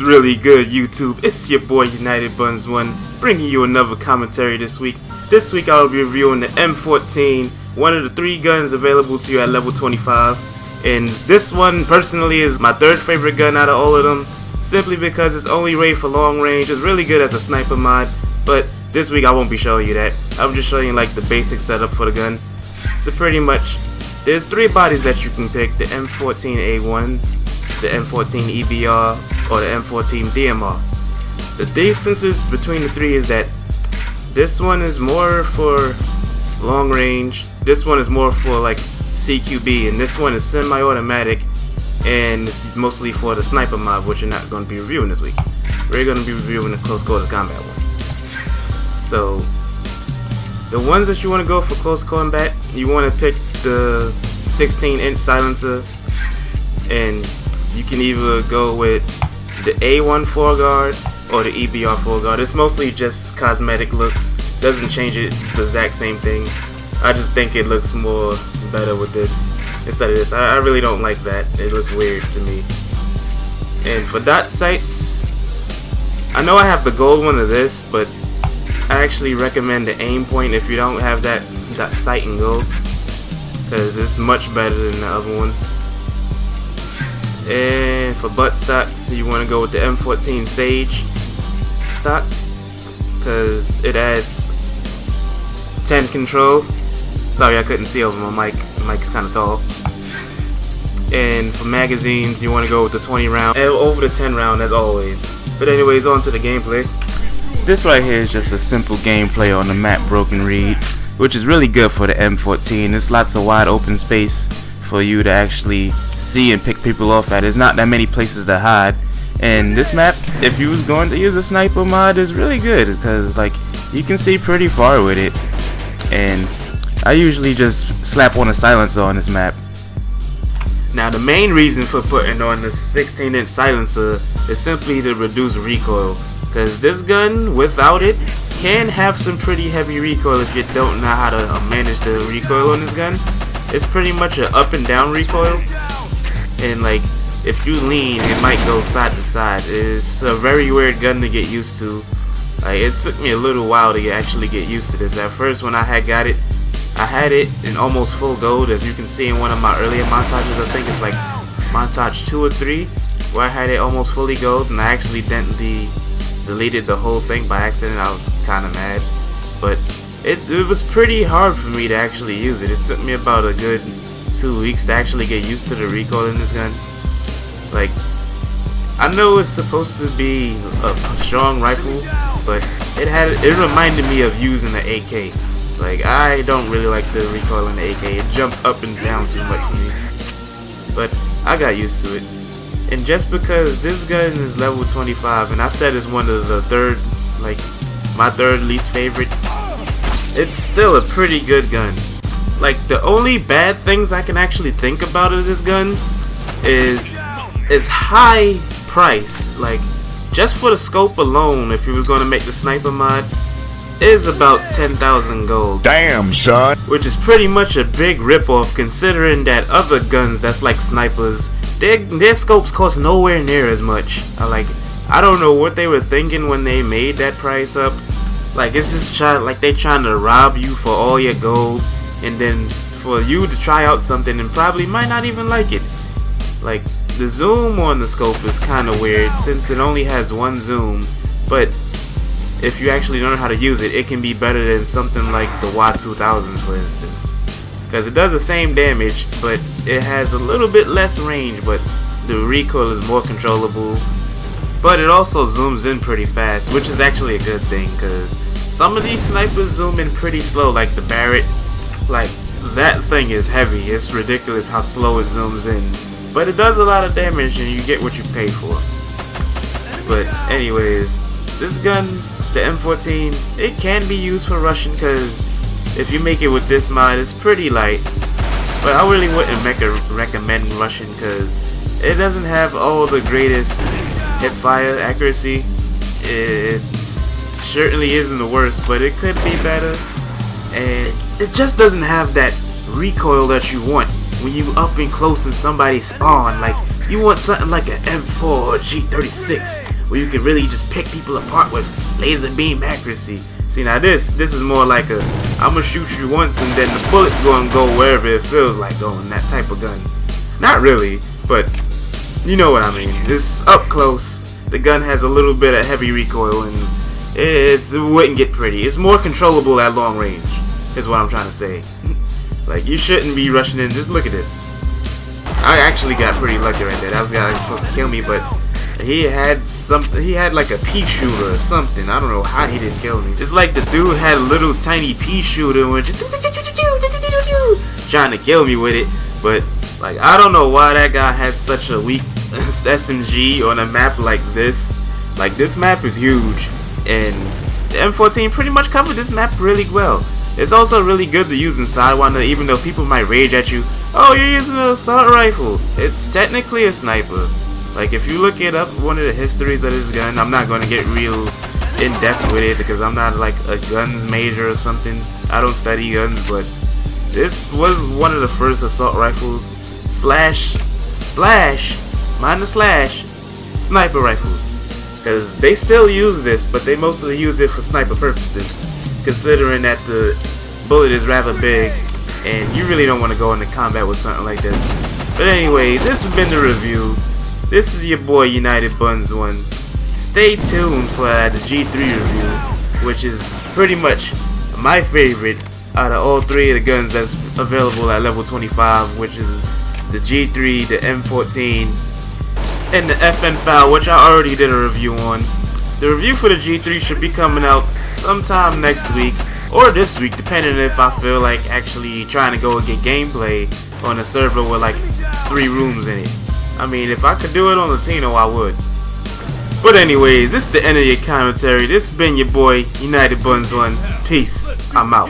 really good, YouTube? It's your boy United Buns 1, bringing you another commentary this week. This week I'll be reviewing the M14, one of the 3 guns available to you at level 25. And this one personally is my 3rd favorite gun out of all of them, simply because it's only rated for long range. It's really good as a sniper mod, but this week I won't be showing you that. I'm just showing you like the basic setup for the gun. So pretty much, there's 3 bodies that you can pick: the M14A1, the M14 EBR, or the M14 DMR. The differences between the 3 is that this one is more for long range, this one is more for like CQB, and this one is semi-automatic, and this is mostly for the sniper mod, which you're not going to be reviewing this week. We're going to be reviewing the close quarters combat one. So the ones that you want to go for close combat, you want to pick the 16-inch silencer, and you can either go with the A1 foreguard or the EBR foreguard. It's mostly just cosmetic looks, doesn't change it, it's the exact same thing. I just think it looks more better with this instead of this. I really don't like that, it looks weird to me. And for dot sights, I know I have the gold one of this, but I actually recommend the aim point if you don't have that sight in gold, because it's much better than the other one. And for butt stocks, you want to go with the M14 Sage stock, because it adds 10 control. Sorry, I couldn't see over my mic. The mic is kind of tall. And for magazines, you want to go with the 20 round over the 10 round as always. But anyways, on to the gameplay. This right here is just a simple gameplay on the map Broken Reed, which is really good for the M14. There's lots of wide open space for you to actually see and pick people off at. There's not that many places to hide. And this map, if you was going to use a sniper mod, is really good because like you can see pretty far with it. And I usually just slap on a silencer on this map. Now the main reason for putting on the 16-inch silencer is simply to reduce recoil, because this gun without it can have some pretty heavy recoil if you don't know how to manage the recoil on this gun. It's pretty much an up and down recoil, and like if you lean it might go side to side. It's a very weird gun to get used to. Like, it took me a little while to actually get used to this. At first when I had it in almost full gold, as you can see in one of my earlier montages. I think it's like montage 2 or 3 where I had it almost fully gold, and I actually deleted the whole thing by accident. I was kind of mad, but it was pretty hard for me to actually use it. It took me about a good 2 weeks to actually get used to the recoil in this gun. Like, I know it's supposed to be a strong rifle, but it reminded me of using the AK. Like, I don't really like the recoil in the AK. It jumps up and down too much for me, but I got used to it. And just because this gun is level 25, and I said it's one of the my 3rd least favorite, it's still a pretty good gun. Like, the only bad things I can actually think about of this gun is high price. Like, just for the scope alone, if you were going to make the sniper mod, is about 10,000 gold. Damn, son. Which is pretty much a big ripoff, considering that other guns that's like snipers, their scopes cost nowhere near as much. I don't know what they were thinking when they made that price up. Like, it's just like they trying to rob you for all your gold, and then for you to try out something and probably might not even like it. Like, the zoom on the scope is kind of weird since it only has 1 zoom, but if you actually learn how to use it, it can be better than something like the Y2000, for instance, because it does the same damage, but it has a little bit less range, but the recoil is more controllable. But it also zooms in pretty fast, which is actually a good thing, because some of these snipers zoom in pretty slow, like the Barrett. Like, that thing is heavy. It's ridiculous how slow it zooms in, but it does a lot of damage and you get what you pay for. But anyways, this gun, the M14, it can be used for rushing, because if you make it with this mod, it's pretty light. But I really wouldn't recommend rushing, because it doesn't have all the greatest hip fire accuracy. It certainly isn't the worst, but it could be better. And it just doesn't have that recoil that you want when you up and close and somebody spawn. Like, you want something like an M4 or G36 where you can really just pick people apart with laser beam accuracy. See, now this is more like a, I'm gonna shoot you once and then the bullet's gonna go wherever it feels like going, that type of gun. Not really, but you know what I mean. This up close, the gun has a little bit of heavy recoil and it wouldn't get pretty. It's more controllable at long range, is what I'm trying to say. Like, you shouldn't be rushing in. Just look at this. I actually got pretty lucky right there. That was the guy that was supposed to kill me, but he had something. He had like a pea shooter or something. I don't know how he didn't kill me. It's like the dude had a little tiny pea shooter and was just trying to kill me with it. But like, I don't know why that guy had such a weak SMG on a map like this. Like, this map is huge, and the M14 pretty much covered this map really well. It's also really good to use in Sidewinder, even though people might rage at you. Oh, you're using an assault rifle. It's technically a sniper. Like, if you look it up, one of the histories of this gun, I'm not going to get real in depth with it because I'm not like a guns major or something. I don't study guns, but this was one of the first assault rifles slash sniper rifles. Because they still use this, but they mostly use it for sniper purposes, considering that the bullet is rather big and you really don't want to go into combat with something like this. But anyway, this has been the review. This is your boy United Buns 1. Stay tuned for the G3 review, which is pretty much my favorite out of all three of the guns that's available at level 25, which is the G3, the M14, and the FN file, which I already did a review on. The review for the G3 should be coming out sometime next week or this week, depending if I feel like actually trying to go and get gameplay on a server with like 3 rooms in it. I mean, if I could do it on Latino, I would. But anyways, this is the end of your commentary. This has been your boy United Buns 1. Peace. I'm out.